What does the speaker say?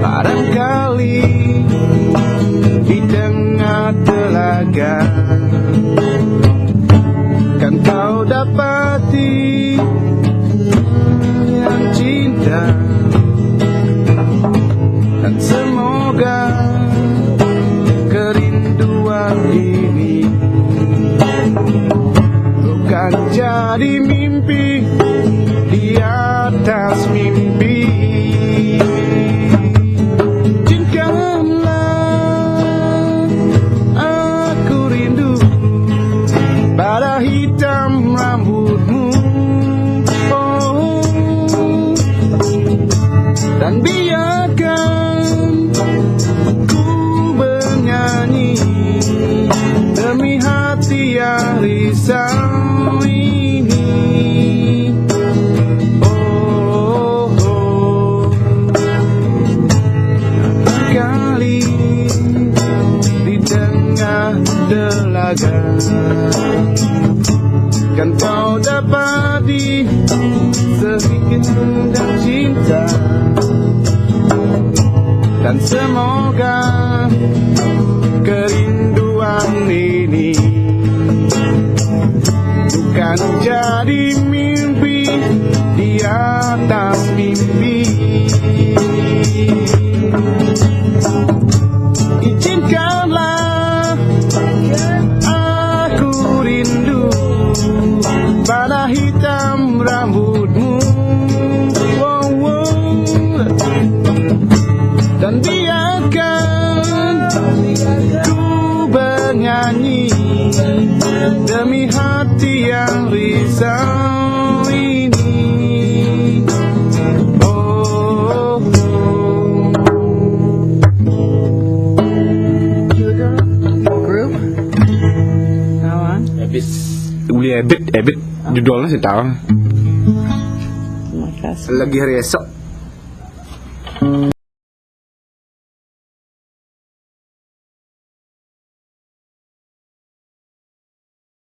Barangkali di tengah telaga kan kau dapati yang cinta, dan semoga kerinduan ini bukan jadi mimpi di atas mimpi. Hitam rambutmu, oh, dan biarkan ku bernyanyi demi hati yang risau ini. Oh, oh, kali di tengah telaga kan kau dapati sedikit dan cinta, dan semoga kerinduan ini bukan jadi mimpi di atas mimpi. Izinkanlah aku rindu pada hitam rambutmu, oh, oh. Dan biarkan ku bernyanyi demi hati yang risau ini. Oh, oh. Group. Now on. Ebit judulnya sih tahu. Makasih. Lagi hari esok.